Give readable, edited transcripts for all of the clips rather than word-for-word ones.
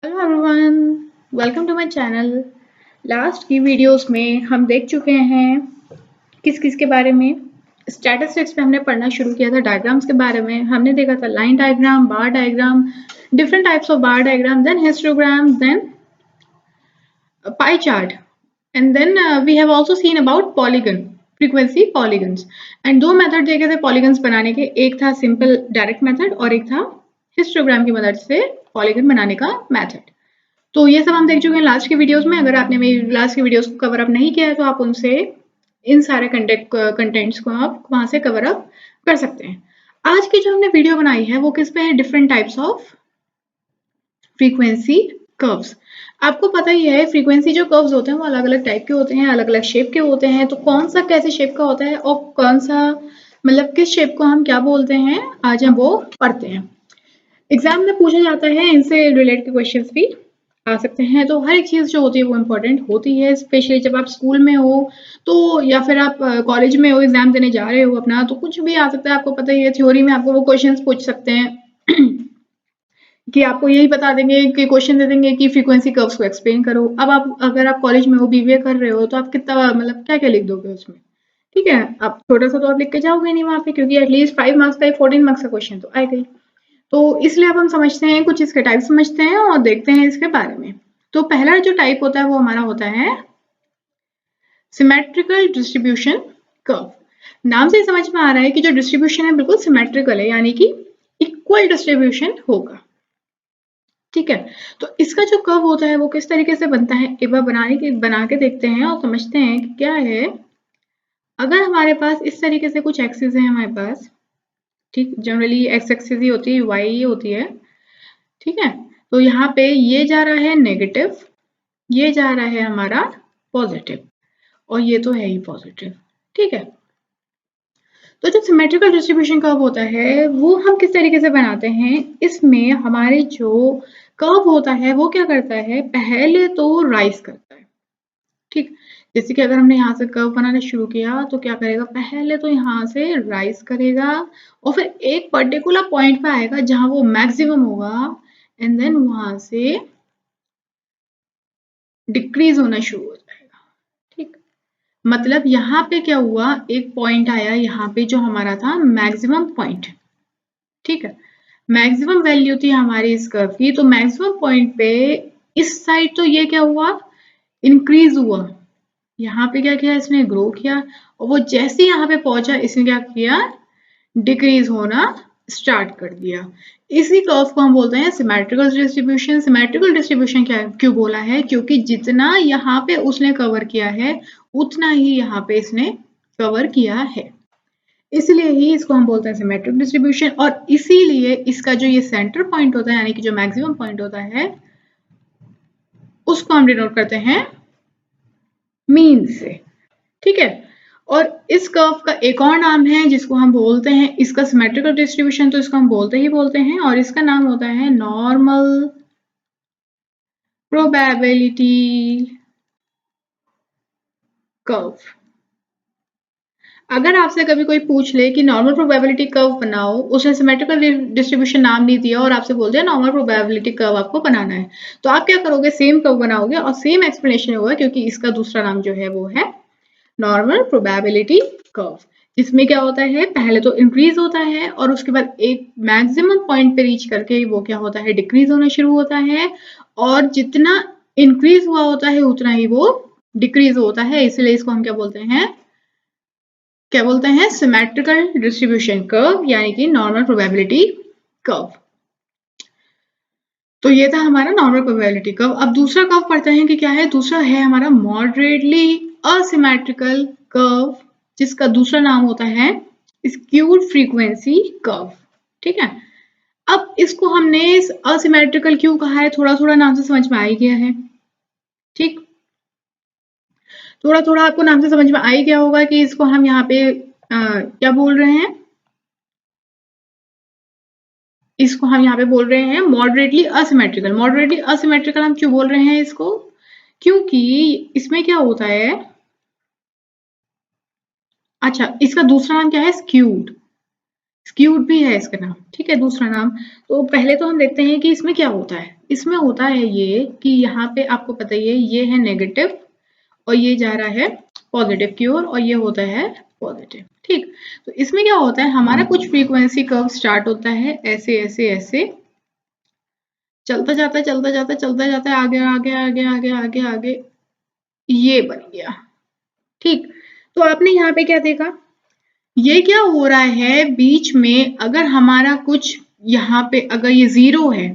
Hello everyone, welcome to my channel. Last की videos में हम देख चुके हैं किस किस के बारे में। स्टैटिस्टिक्स में हमने पढ़ना शुरू किया था डायग्राम्स के बारे में। हमने देखा था line diagram, bar diagram, different types of bar diagram, then histogram, then pie chart, and then we have also seen about polygon, frequency polygons. And दो मेथड देखे थे पॉलीगन्स बनाने के, एक था सिंपल डायरेक्ट मेथड और एक था हिस्टोग्राम की मदद से पॉलीगन बनाने का मेथड। तो ये सब हम देख चुके हैं लास्ट के वीडियोस में। अगर आपने मेरी लास्ट की वीडियोस को कवर अप नहीं किया है तो आप उनसे इन सारे कंटेंट्स को आप वहां से कवर अप कर सकते हैं। आज की जो हमने वीडियो बनाई है वो किस पे है? Different types of frequency curves. आपको पता ही है फ्रीक्वेंसी जो कर्व्स होते हैं वो अलग अलग टाइप के होते हैं, अलग अलग शेप के होते हैं। तो कौन सा कैसे शेप का होता है और कौन सा मतलब किस शेप को हम क्या बोलते हैं, आज हम वो पढ़ते हैं। एग्जाम में पूछा जाता है, इनसे रिलेटेड के क्वेश्चंस भी आ सकते हैं। तो हर एक चीज़ जो होती है वो इम्पोर्टेंट होती है, स्पेशली जब आप स्कूल में हो तो, या फिर आप कॉलेज में हो, एग्जाम देने जा रहे हो अपना, तो कुछ भी आ सकता है। आपको पता ही है थ्योरी में आपको वो क्वेश्चंस पूछ सकते हैं कि आपको यही बता देंगे कि क्वेश्चन दे देंगे कि फ्रीक्वेंसी कर्व्स को एक्सप्लेन करो। अब आप अगर आप कॉलेज में हो, बीबीए कर रहे हो, तो आप कितना मतलब क्या क्या लिख दोगे उसमें? ठीक है, आप छोटा सा तो आप लिख के जाओगे नहीं वहां पे, क्योंकि एटलीस्ट 5 मार्क्स का 14 मार्क्स का क्वेश्चन तो आएगा ही। तो इसलिए अब हम समझते हैं, कुछ इसके टाइप समझते हैं और देखते हैं इसके बारे में। तो पहला जो टाइप होता है वो हमारा होता है सिमेट्रिकल डिस्ट्रीब्यूशन कर्व। नाम से समझ में आ रहा है कि जो डिस्ट्रीब्यूशन है बिल्कुल सिमेट्रिकल है, यानी कि इक्वल डिस्ट्रीब्यूशन होगा। ठीक है, तो इसका जो कर्व होता है वो किस तरीके से बनता है, एक बार बना के देखते हैं और समझते हैं कि क्या है। अगर हमारे पास इस तरीके से कुछ एक्सिस है हमारे पास, ठीक, जनरली एक्स एक्सिस ही होती है, वाई ही होती है। ठीक है, तो यहाँ पे ये जा रहा है नेगेटिव, ये जा रहा है हमारा पॉजिटिव, और ये तो है ही पॉजिटिव। ठीक है, तो जो सिमेट्रिकल डिस्ट्रीब्यूशन कर्व होता है वो हम किस तरीके से बनाते हैं, इसमें हमारे जो कर्व होता है वो क्या करता है, पहले तो राइज करता है। ठीक, जैसे कि अगर हमने यहाँ से कर्व बनाना शुरू किया तो क्या करेगा, पहले तो यहाँ से राइज करेगा और फिर एक पर्टिकुलर पॉइंट पे आएगा जहां वो मैक्सिमम होगा, एंड देन वहां से डिक्रीज होना शुरू हो जाएगा। ठीक, मतलब यहाँ पे क्या हुआ, एक पॉइंट आया यहाँ पे जो हमारा था मैक्सिमम पॉइंट। ठीक है, मैक्सिमम वैल्यू थी हमारी इस कर्व की, तो मैक्सिमम पॉइंट पे इस साइड तो ये क्या हुआ, इंक्रीज हुआ। यहाँ पे क्या किया, इसने ग्रो किया, और वो जैसे यहाँ पे पहुंचा इसने क्या किया, डिक्रीज होना स्टार्ट कर दिया। इसी कर्व को हम बोलते हैं सिमेट्रिकल डिस्ट्रीब्यूशन। सिमेट्रिकल डिस्ट्रीब्यूशन क्या क्यों बोला है, क्योंकि जितना यहाँ पे उसने कवर किया है उतना ही यहाँ पे इसने कवर किया है, इसलिए ही इसको हम बोलते हैं सिमेट्रिक डिस्ट्रीब्यूशन। और इसीलिए इसका जो ये सेंटर पॉइंट होता है, यानी कि जो मैक्सिमम पॉइंट होता है, उसको हम डिनोट करते हैं मीन से। ठीक है, और इस कर्व का एक और नाम है जिसको हम बोलते हैं, इसका सिमेट्रिकल डिस्ट्रीब्यूशन तो इसको हम बोलते हैं, और इसका नाम होता है नॉर्मल प्रोबेबिलिटी कर्व। अगर आपसे कभी कोई पूछ ले कि नॉर्मल प्रोबेबिलिटी कर्व बनाओ, उसने सिमेट्रिकल डिस्ट्रीब्यूशन नाम नहीं दिया और आपसे बोल दिया नॉर्मल प्रोबेबिलिटी कर्व आपको बनाना है, तो आप क्या करोगे, सेम कर्व बनाओगे और सेम एक्सप्लेनेशन होगा, क्योंकि इसका दूसरा नाम जो है वो है नॉर्मल प्रोबेबिलिटी कर्व। जिसमें क्या होता है, पहले तो इंक्रीज होता है और उसके बाद एक मैक्सिमम पॉइंट पे रीच करके वो क्या होता है, डिक्रीज होना शुरू होता है, और जितना इंक्रीज हुआ होता है उतना ही वो डिक्रीज होता है। इसलिए इसको हम क्या बोलते हैं, सिमेट्रिकल डिस्ट्रीब्यूशन कर्व, यानी कि नॉर्मल प्रोबेबिलिटी कर्व। तो ये था हमारा नॉर्मल प्रोबेबिलिटी कर्व। अब दूसरा कर्व पढ़ते हैं कि क्या है, दूसरा है हमारा मॉडरेटली असिमेट्रिकल कर्व, जिसका दूसरा नाम होता है स्क्यूड फ्रीक्वेंसी कर्व। ठीक है, अब इसको हमने असिमेट्रिकल क्यों कहा है, थोड़ा थोड़ा नाम से समझ में आ ही गया है। ठीक, थोड़ा थोड़ा आपको नाम से समझ में आ ही गया होगा कि इसको हम यहाँ पे क्या बोल रहे हैं, इसको हम यहाँ पे बोल रहे हैं मॉडरेटली असिमेट्रिकल। मॉडरेटली असिमेट्रिकल हम क्यों बोल रहे हैं इसको, क्योंकि इसमें क्या होता है, अच्छा, इसका दूसरा नाम क्या है, स्क्यूड। स्क्यूड भी है इसका नाम, ठीक है, दूसरा नाम। तो पहले तो हम देखते हैं कि इसमें क्या होता है। इसमें होता है ये कि यहाँ पे आपको पता ही है ये है नेगेटिव और ये जा रहा है पॉजिटिव की ओर और ये होता है पॉजिटिव, ठीक। तो इसमें क्या होता है, हमारा कुछ फ्रीक्वेंसी कर्व स्टार्ट होता है ऐसे ऐसे ऐसे, चलता जाता है चलता जाता है चलता जाता है, आगे आगे आगे आगे आगे आगे, ये बन गया, ठीक। तो आपने यहाँ पे क्या देखा, ये क्या हो रहा है बीच में, अगर हमारा कुछ यहाँ पे अगर ये 0 है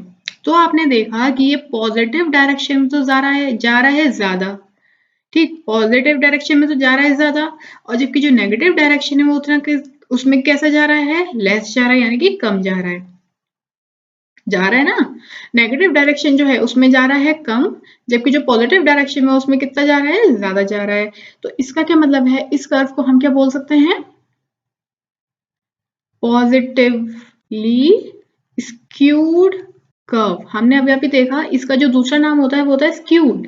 तो आपने देखा कि ये पॉजिटिव डायरेक्शन में तो जा रहा है ज्यादा, ठीक, पॉजिटिव डायरेक्शन में तो जा रहा है ज्यादा, और जबकि जो नेगेटिव डायरेक्शन है वो उतना उसमें कैसा जा रहा है, लेस जा रहा है, यानी कि कम जा रहा है ना। नेगेटिव डायरेक्शन जो है उसमें जा रहा है कम, जबकि जो पॉजिटिव डायरेक्शन में उसमें कितना जा रहा है, ज्यादा जा रहा है। तो इसका क्या मतलब है, इस कर्व को हम क्या बोल सकते हैं, पॉजिटिवली स्क्यूड कर्व। हमने अभी देखा इसका जो दूसरा नाम होता है वो होता है स्क्यूड,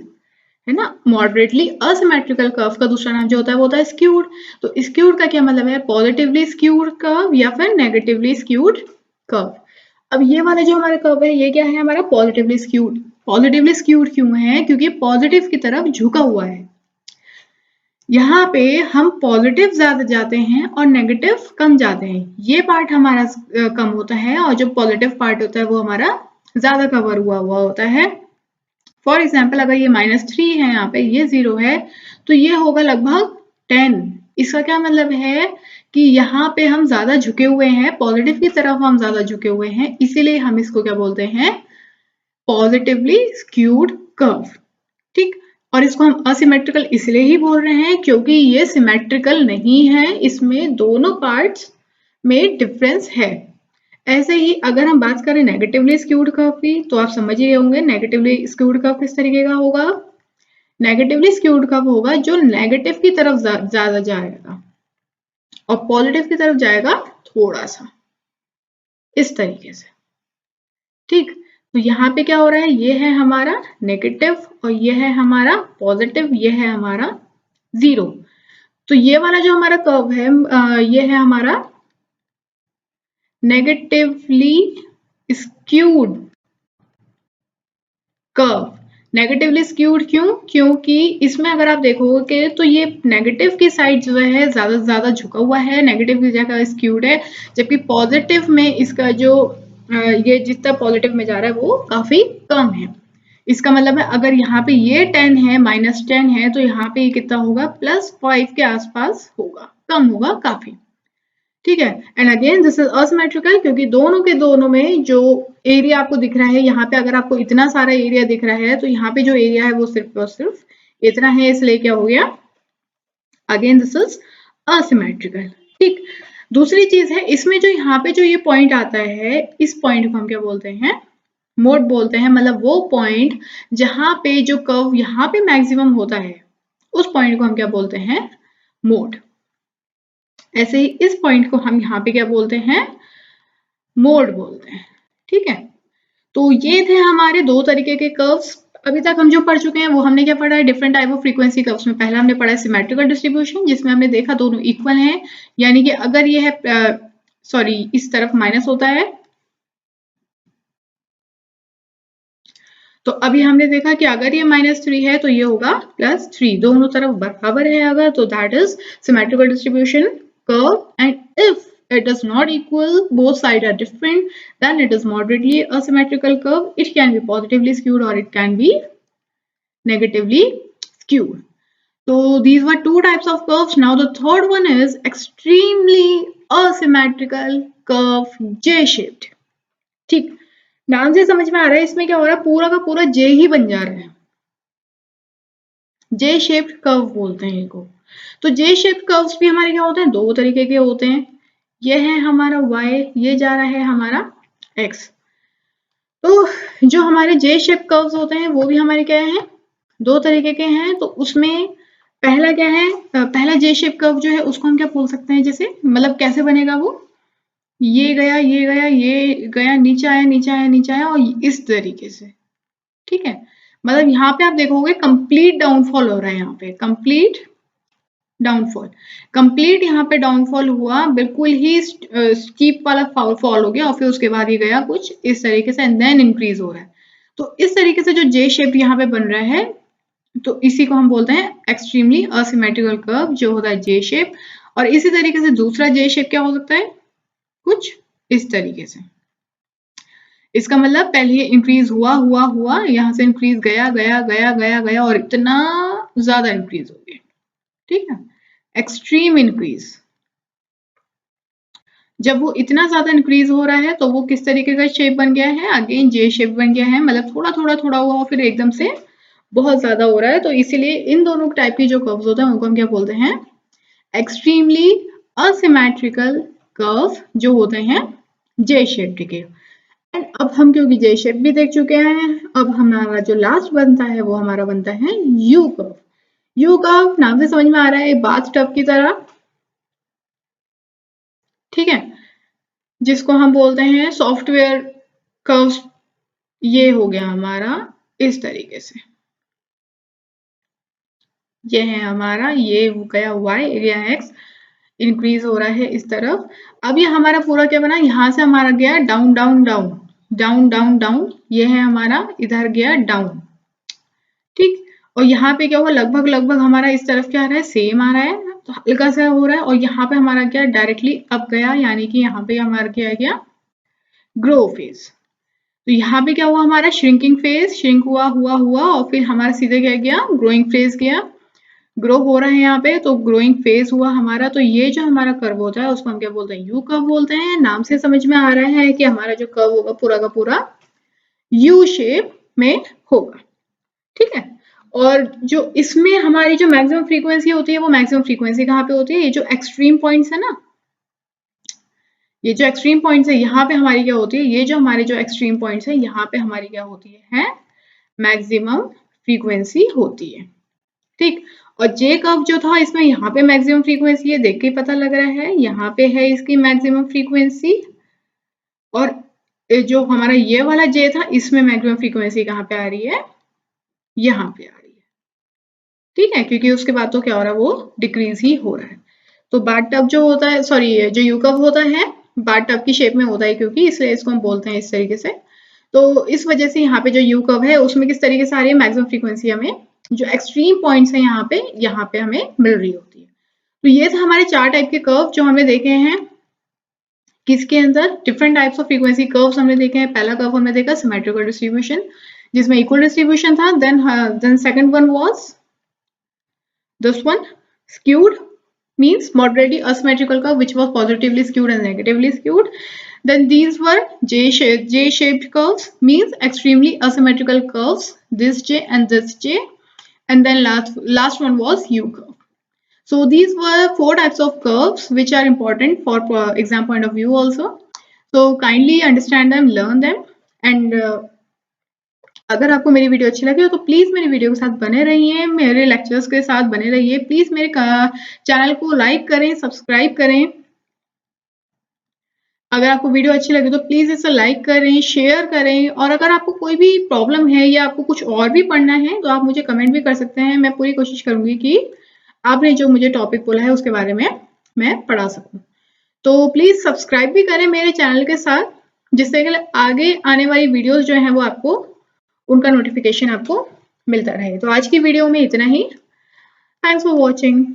है ना। मॉडरेटली असिमेट्रिकल कर्व का दूसरा नाम जो होता है वो होता है स्क्यूड। तो स्क्यूड का क्या मतलब है, पॉजिटिवली स्क्यूड कर्व या फिर नेगेटिवली स्क्यूड कर्व। अब ये वाला जो हमारा कर्व है ये क्या है, हमारा पॉजिटिवली स्क्यूड। पॉजिटिवली स्क्यूड क्यों है, क्योंकि पॉजिटिव की तरफ झुका हुआ है। यहाँ पे हम पॉजिटिव ज्यादा जाते हैं और नेगेटिव कम जाते हैं, ये पार्ट हमारा कम होता है और जो पॉजिटिव पार्ट होता है वो हमारा ज्यादा कवर हुआ होता है। फॉर एग्जाम्पल अगर ये -3 है, यहाँ पे ये 0 है, तो ये होगा लगभग 10। इसका क्या मतलब है कि यहाँ पे हम ज्यादा झुके हुए हैं, पॉजिटिव की तरफ हम ज्यादा झुके हुए हैं, इसीलिए हम इसको क्या बोलते हैं, पॉजिटिवली स्क्यूड कर्व, ठीक। और इसको हम असिमेट्रिकल इसलिए ही बोल रहे हैं क्योंकि ये सिमेट्रिकल नहीं है, इसमें दोनों पार्ट्स में डिफरेंस है। ऐसे ही अगर हम बात करें नेगेटिवली स्क्यूड कर्व की, तो आप समझ ही होंगे नेगेटिवली स्क्यूड कर्व किस तरीके का होगा। नेगेटिवली स्क्यूड कर्व होगा जो नेगेटिव की तरफ ज्यादा जाएगा और पॉजिटिव की तरफ जाएगा थोड़ा सा, इस तरीके से, ठीक। तो यहाँ पे क्या हो रहा है, ये है हमारा नेगेटिव और ये है हमारा पॉजिटिव, ये है हमारा 0। तो ये वाला जो हमारा कर्व है ये है हमारा negatively skewed curve. Negatively skewed क्यों, क्योंकि इसमें अगर आप देखोगे तो ये नेगेटिव की साइड जो है ज्यादा से ज्यादा झुका हुआ है, नेगेटिव की जगह स्क्यूड है, जबकि पॉजिटिव में इसका जो ये जितना पॉजिटिव में जा रहा है वो काफी कम है। इसका मतलब है अगर यहाँ पे ये 10 है, -10 है, तो यहाँ पे ये कितना होगा, +5 के आसपास होगा, कम होगा काफी, ठीक है। And again this is asymmetrical क्योंकि दोनों के दोनों में जो एरिया आपको दिख रहा है, यहाँ पे अगर आपको इतना सारा एरिया दिख रहा है तो यहाँ पे जो एरिया है वो सिर्फ और सिर्फ इतना है, इसलिए क्या हो गया, अगेन दिस इज असिमेट्रिकल, ठीक। दूसरी चीज है इसमें जो यहाँ पे जो ये पॉइंट आता है, इस पॉइंट को हम क्या बोलते हैं, मोड बोलते हैं। मतलब वो पॉइंट जहां पे जो कर्व यहाँ पे मैक्सिमम होता है उस पॉइंट को हम क्या बोलते हैं, मोड। ऐसे ही इस पॉइंट को हम यहाँ पे क्या बोलते हैं, मोड बोलते हैं, ठीक है। तो ये थे हमारे दो तरीके के कर्व्स। अभी तक हम जो पढ़ चुके हैं वो हमने क्या पढ़ा है, different type of frequency curves में पहला हमने पढ़ा है सिमेट्रिकल डिस्ट्रीब्यूशन, जिसमें हमने देखा दोनों इक्वल हैं, यानी कि अगर ये है सॉरी इस तरफ माइनस होता है, तो अभी हमने देखा कि अगर ये -3 है तो ये होगा +3, दोनों तरफ बराबर है अगर, तो that is symmetrical distribution curve. And if it is not equal, both sides are different, then it is moderately asymmetrical curve. It can be positively skewed or it can be negatively skewed. So these were two types of curves. Now the third one is extremely asymmetrical curve, J-shaped, ठीक। नाम से समझ में आ रहा है इसमें क्या हो रहा है, पूरा का पूरा जे ही बन जा रहा है, जे शेप्ड कर्व बोलते हैं इनको। तो जे शेप्ड कर्व्स भी हमारे क्या होते हैं, दो तरीके के होते हैं, ये है हमारा y, ये जा रहा है हमारा x। तो जो हमारे जे शेप कर्व्स होते हैं वो भी हमारे क्या हैं, दो तरीके के हैं। तो उसमें पहला क्या है, पहला जे शेप कर्व जो है उसको हम क्या बोल सकते हैं, जैसे मतलब कैसे बनेगा वो, ये गया ये गया ये गया, नीचे आया नीचे आया नीचे आया, और इस तरीके से, ठीक है। मतलब यहाँ पे आप देखोगे कंप्लीट डाउनफॉल हो रहा है, यहाँ पे कंप्लीट डाउनफॉल, कंप्लीट यहाँ पे डाउनफॉल हुआ, बिल्कुल ही स्टीप वाला फॉल हो गया और फिर उसके बाद ये गया कुछ इस तरीके से एंड देन इंक्रीज हो रहा है। तो इस तरीके से जो जे शेप यहाँ पे बन रहा है तो इसी को हम बोलते हैं एक्सट्रीमली असिमेट्रिकल कर्व जो होता है जे शेप। और इसी तरीके से दूसरा जे शेप क्या हो सकता है, कुछ इस तरीके से। इसका मतलब पहले इंक्रीज हुआ यहाँ से इंक्रीज गया गया गया गया गया और इतना ज्यादा इंक्रीज हो गया, ठीक है, एक्सट्रीम इंक्रीज। जब वो इतना ज्यादा इंक्रीज हो रहा है तो वो किस तरीके का शेप बन गया है, अगेन जे शेप बन गया है, मतलब थोड़ा थोड़ा थोड़ा हुआ और फिर एकदम से बहुत ज्यादा हो रहा है। तो इसीलिए इन दोनों टाइप की जो कर्व्स होते हैं उनको हम क्या बोलते हैं, एक्सट्रीमली असिमेट्रिकल कर्व जो होते हैं जे शेप के। एंड अब हम क्योंकि जे शेप भी देख चुके हैं, अब हमारा जो लास्ट बनता है वो हमारा बनता है यू कर्व। यू कर्व नाम से समझ में आ रहा है बाथ टब की तरह, ठीक है, जिसको हम बोलते हैं सॉफ्टवेयर कर्व। ये हो गया हमारा इस तरीके से, ये है हमारा, ये हो गया y, ये x, इंक्रीज हो रहा है इस तरफ। अब ये हमारा पूरा क्या बना, यहाँ से हमारा गया down down down down down down, ये है हमारा इधर गया डाउन, ठीक। और यहाँ पे क्या हुआ, लगभग लगभग हमारा इस तरफ क्या आ रहा है, सेम आ रहा है, तो हल्का सा हो रहा है। और यहाँ पे हमारा क्या डायरेक्टली अप गया, यानी कि यहाँ पे हमारा क्या आ गया, ग्रो फेज। तो यहाँ पे क्या हुआ, हमारा श्रिंकिंग फेज, श्रिंक हुआ हुआ हुआ और फिर हमारा सीधे क्या गया, ग्रोइंग फेज गया, ग्रो हो रहा है यहाँ पे, तो ग्रोइंग फेज हुआ हमारा। तो ये जो हमारा कर्व होता है उसको हम क्या बोलते हैं, यू कर्व बोलते हैं। नाम से समझ में आ रहा है कि हमारा जो कर्व होगा पूरा का पूरा यू शेप में होगा, ठीक है। और जो इसमें हमारी जो मैक्सिमम फ्रीक्वेंसी होती है वो मैक्सिमम फ्रीक्वेंसी कहाँ पे होती है, ये जो एक्सट्रीम पॉइंट्स है ना, ये जो एक्सट्रीम पॉइंट्स है यहाँ पे हमारी क्या होती है, ये जो हमारे जो एक्सट्रीम पॉइंट्स है यहाँ पे हमारी क्या होती है मैक्सिमम फ्रीक्वेंसी होती है, ठीक। और जे कर्व जो था इसमें यहाँ पे मैक्सिमम फ्रीक्वेंसी है, देख के पता लग रहा है, यहाँ पे है इसकी मैक्सिमम फ्रीक्वेंसी। और जो हमारा ये वाला जे था इसमें मैक्सिमम फ्रीक्वेंसी कहाँ पे आ रही है, यहाँ पे आ रही है, ठीक है, क्योंकि उसके बाद तो क्या हो रहा है, वो डिक्रीज ही हो रहा है। तो बाथ टब जो होता है, सॉरी जो यू कर्व होता है बाथ टब की शेप में होता है, क्योंकि इसलिए इसको हम बोलते हैं इस तरीके से। तो इस वजह से यहाँ पे जो यू कर्व है उसमें किस तरीके से आ रही है, मैक्सिमम फ्रीक्वेंसी हमें जो एक्सट्रीम पॉइंट्स है यहाँ पे हमें मिल रही होती है। तो ये था हमारे 4 टाइप के कर्व जो हमने देखे हैं, किसके अंदर, different types of frequency curves हमने देखे हैं। पहला कर्व हमने देखा सिमेट्रिकल डिस्ट्रीब्यूशन जिसमें इक्वल डिस्ट्रीब्यूशन था, then second one was this one skewed, means moderately asymmetrical curve which was positively skewed and negatively skewed. Then these were J-shaped curves, means extremely asymmetrical curves, this J and this J. And then last one was U curve. So these were 4 types of curves which are important for exam point of view also. So kindly understand them, learn them, and अगर आपको मेरी video अच्छी लगी हो तो please मेरी video के साथ बने रहिए, मेरे लेक्चर्स के साथ बने रहिए। प्लीज मेरे चैनल को लाइक करें, सब्सक्राइब करें। अगर आपको वीडियो अच्छी लगी तो प्लीज इसे लाइक करें, शेयर करें। और अगर आपको कोई भी प्रॉब्लम है या आपको कुछ और भी पढ़ना है तो आप मुझे कमेंट भी कर सकते हैं। मैं पूरी कोशिश करूंगी कि आपने जो मुझे टॉपिक बोला है उसके बारे में मैं पढ़ा सकूं। तो प्लीज सब्सक्राइब भी करें मेरे चैनल के साथ, जिससे कि आगे आने वाली वीडियोस जो है वो आपको उनका नोटिफिकेशन आपको मिलता रहे। तो आज की वीडियो में इतना ही। Thanks for watching.